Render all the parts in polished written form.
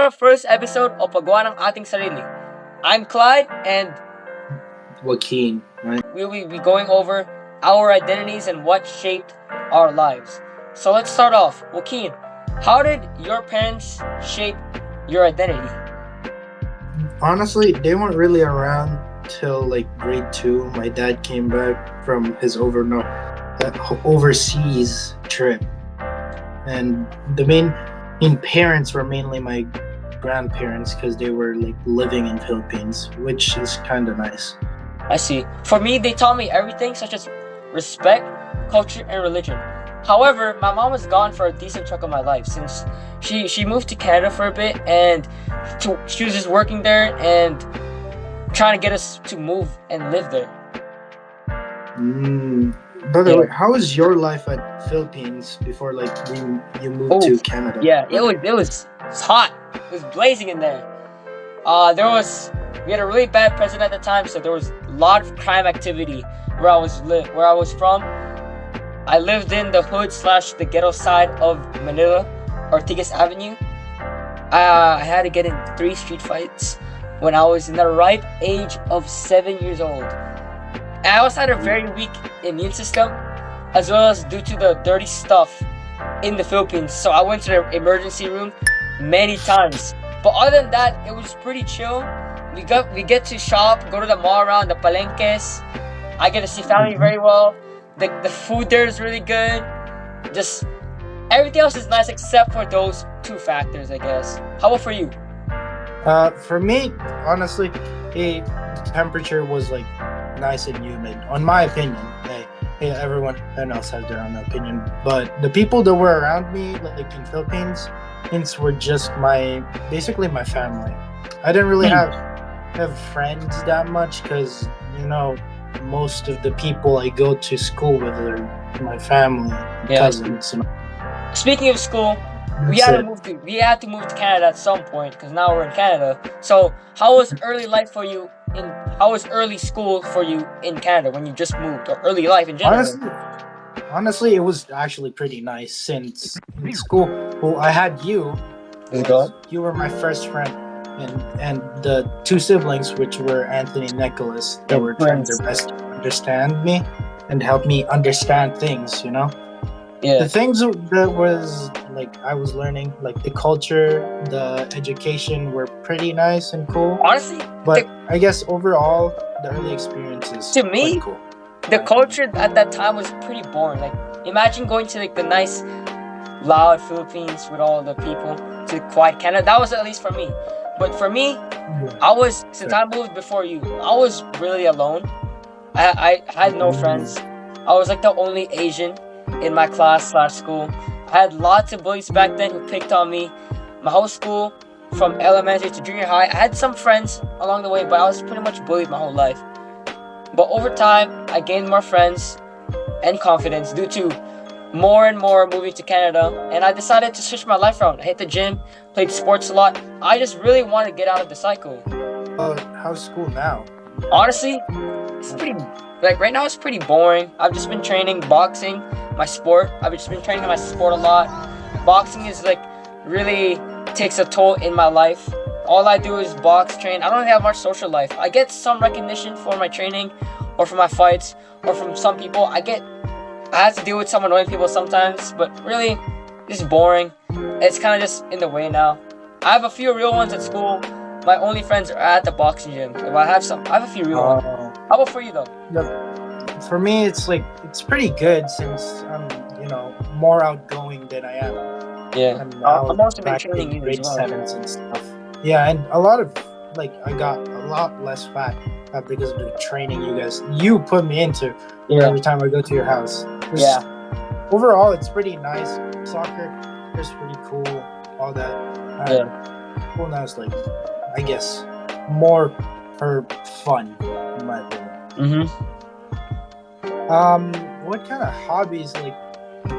our first episode of Paggawa ng Ating Sarili. I'm Clyde, and Joaquin, right? we will be going over our identities and what shaped our lives. So let's start off. Joaquin, how did your parents shape your identity? Honestly, they weren't really around till like grade 2. My dad came back from his overseas trip, and the main parents were mainly my grandparents because they were like living in Philippines, which is kind of nice. I see. For me, they taught me everything such as respect, culture, and religion. However, my mom was gone for a decent chunk of my life since she moved to Canada for a bit, and she was just working there and trying to get us to move and live there. By the Yeah. way, how was your life at Philippines before like you moved to Canada? Yeah, it was hot. It was blazing in there. We had a really bad president at the time, so there was a lot of crime activity where I was from. I lived in the hood / the ghetto side of Manila, Ortigas Avenue. I had to get in 3 street fights when I was in the ripe age of 7 years old. I also had a very weak immune system, as well as due to the dirty stuff in the Philippines. So I went to the emergency room many times. But other than that, it was pretty chill. We get to shop, go to the mall around the palenques. I get to see family very well. The food there is really good. Just everything else is nice except for those 2 factors, I guess. How about for you? For me, honestly, the temperature was like nice and humid. On my opinion, hey, everyone else has their own opinion. But the people that were around me, like in Philippines, were just basically my family. I didn't really have friends that much because most of the people I go to school with are my family, cousins. Speaking of school, we had to move to Canada at some point because now we're in Canada. So how was early life for you? How was early school for you in Canada when you just moved, or early life in general? Honestly, it was actually pretty nice since in school. Well, I had you. You were my first friend, and the 2 siblings, which were Anthony and Nicholas, they were trying their best to understand me and help me understand things. Yeah. The things that was like I was learning, like the culture, the education, were pretty nice and cool. Honestly, but I guess overall, the early experiences to me, cool. The culture at that time was pretty boring. Like, imagine going to like the nice, loud Philippines with all the people to quiet Canada. That was at least for me. But for me, I moved before you, I was really alone. I had no friends. I was like the only Asian in my class / school. I had lots of bullies back then who picked on me. My whole school, from elementary to junior high, I had some friends along the way, but I was pretty much bullied my whole life. But over time, I gained more friends and confidence due to more and more moving to Canada, and I decided to switch my life around. I hit the gym, played sports a lot. I just really wanted to get out of the cycle. How's school now? Honestly, it's pretty, right now it's pretty boring. I've just been training boxing, my sport. I've just been training my sport a lot. Boxing is really takes a toll in my life. All I do is box, train. I don't really have much social life. I get some recognition for my training or for my fights or from some people. I have to deal with some annoying people sometimes, but really, it's boring. It's kind of just in the way now. I have a few real ones at school. My only friends are at the boxing gym. I have a few real ones. How about for you though? For me, it's pretty good since I'm more outgoing than I am. Yeah, I'm also been training you grade as well. 7s and stuff. Yeah, and a lot of I got a lot less fat because of the training you put me into. Every time I go to your house. Overall, it's pretty nice. Soccer is pretty cool. All that. Well, now it's I guess more for fun, in my opinion. What kind of hobbies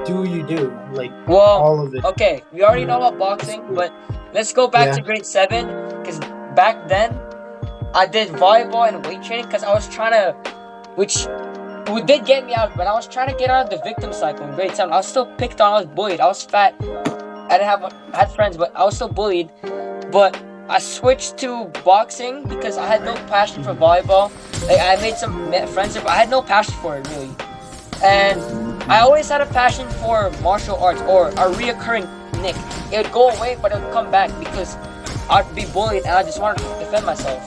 do you do? All of it. Okay, we already know about boxing, but let's go back to grade 7, because back then I did volleyball and weight training because I was trying to, which did get me out, but I was trying to get out of the victim cycle in grade 7. I was still picked on, I was bullied, I was fat, I had friends, but I was still bullied. but I switched to boxing because I had no passion for volleyball. Like I made some friends, but I had no passion for it really. And I always had a passion for martial arts or a reoccurring nick. It would go away, but it would come back because I'd be bullied and I just wanted to defend myself.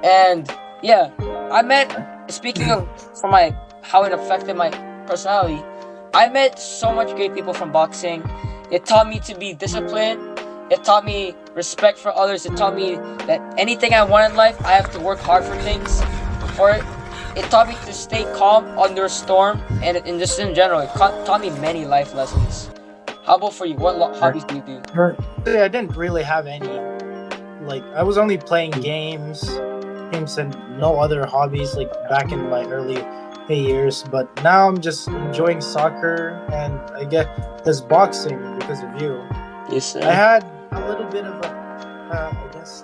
And yeah, I met. Speaking of from my how it affected my personality, I met so much great people from boxing. It taught me to be disciplined. It taught me respect for others. It taught me that anything I want in life, I have to work hard for things. For it, it taught me to stay calm under a storm, and just in general, it taught me many life lessons. How about for you? What hobbies do you do? I didn't really have any. Like I was only playing games and no other hobbies. Like back in my early years, but now I'm just enjoying soccer, and I get this boxing because of you. Yes, sir. I had a little bit of a, I guess,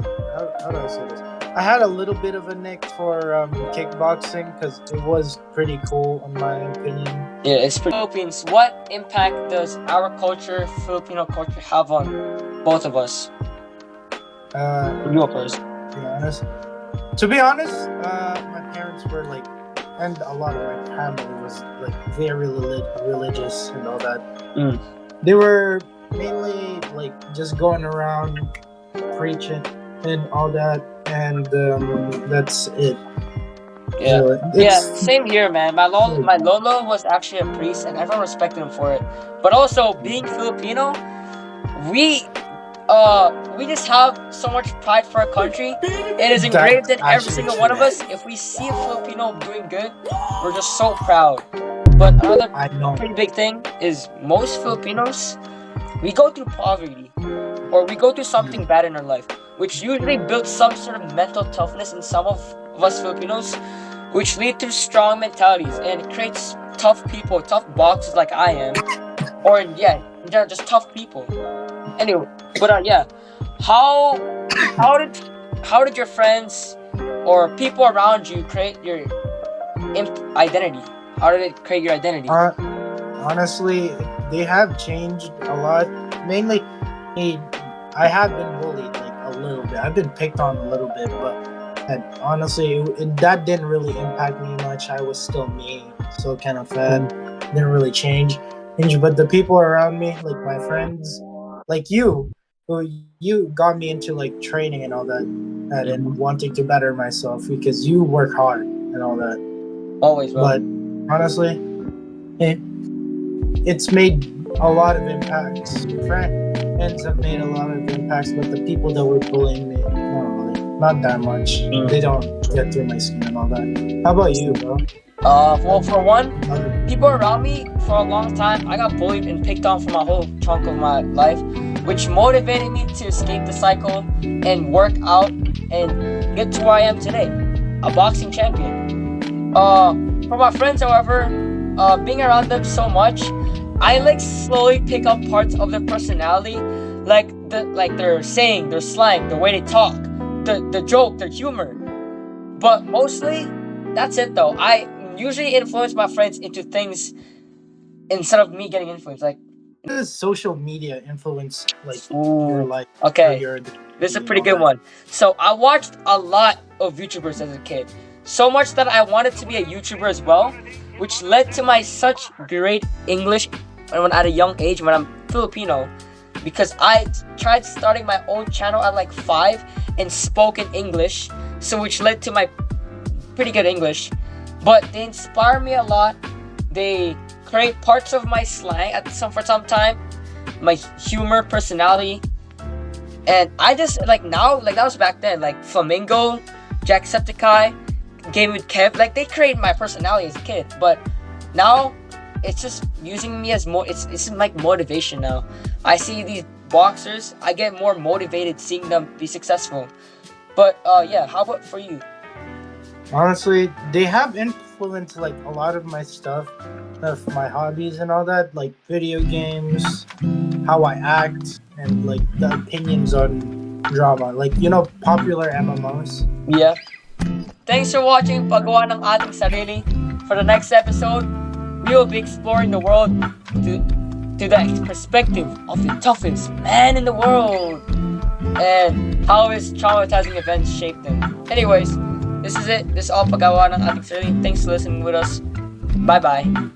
how do I say this? I had a little bit of a nick for kickboxing because it was pretty cool, in my opinion. Yeah, it's pretty. Philippines, what impact does our culture, Filipino culture, have on both of us? You first. To be honest, my parents were like, and a lot of my family was like very religious and all that. They were mainly like just going around preaching and all that, and that's it. Yeah, same here, man. My lolo was actually a priest, and everyone respected him for it. But also, being Filipino, we just have so much pride for our country. It is engraved in every single one of us. If we see a Filipino doing good, we're just so proud. But another pretty big thing is most Filipinos, we go through poverty or we go through something bad in our life, which usually builds some sort of mental toughness in some of us Filipinos, which lead to strong mentalities, and it creates tough people, tough boxers like I am, or they're just tough people. Anyway, but how did your friends or people around you create your identity? How did it create your identity? Honestly, they have changed a lot. Mainly, I have been bullied like a little bit. I've been picked on a little bit, but honestly, that didn't really impact me much. I was still me, still kind of fed. Didn't really change. But the people around me, like my friends, like you got me into like training and all that, and wanting to better myself because you work hard and all that. Always, bro. But honestly, it's made a lot of impacts. Friends have made a lot of impacts, but the people that were bullying me, not that much. They don't get through my skin and all that. How about you, bro? Well, for one, people around me for a long time, I got bullied and picked on for my whole chunk of my life, which motivated me to escape the cycle and work out and get to where I am today, a boxing champion. For my friends, however, being around them so much, I like slowly pick up parts of their personality, like their saying, their slang, the way they talk, the joke, their humor. But mostly, that's it though. I usually influence my friends into things instead of me getting influenced. Like, how does social media influence your life? Okay, this is a pretty good one. So I watched a lot of YouTubers as a kid, so much that I wanted to be a YouTuber as well, which led to my such great English when at a young age when I'm Filipino, because I tried starting my own channel at like 5 and spoke in English, so which led to my pretty good English. But they inspire me a lot. They create parts of my slang for some time, my humor, personality, and I just now that was back then. Like Flamingo, Jacksepticeye, Game with Kev, they created my personality as a kid. But now it's just using me as it's like motivation now. I see these boxers, I get more motivated seeing them be successful. But how about for you? Honestly, they have influenced a lot of my stuff, of my hobbies and all that, like video games, how I act, and the opinions on drama, popular MMOs. Yeah. Thanks for watching Paggawa ng Ating Sarili. For the next episode, we will be exploring the world to the perspective of the toughest man in the world. and how his traumatizing events shaped him. Anyways, this is it. This is all pagawa ng ating sarili. Thanks for listening with us. Bye-bye.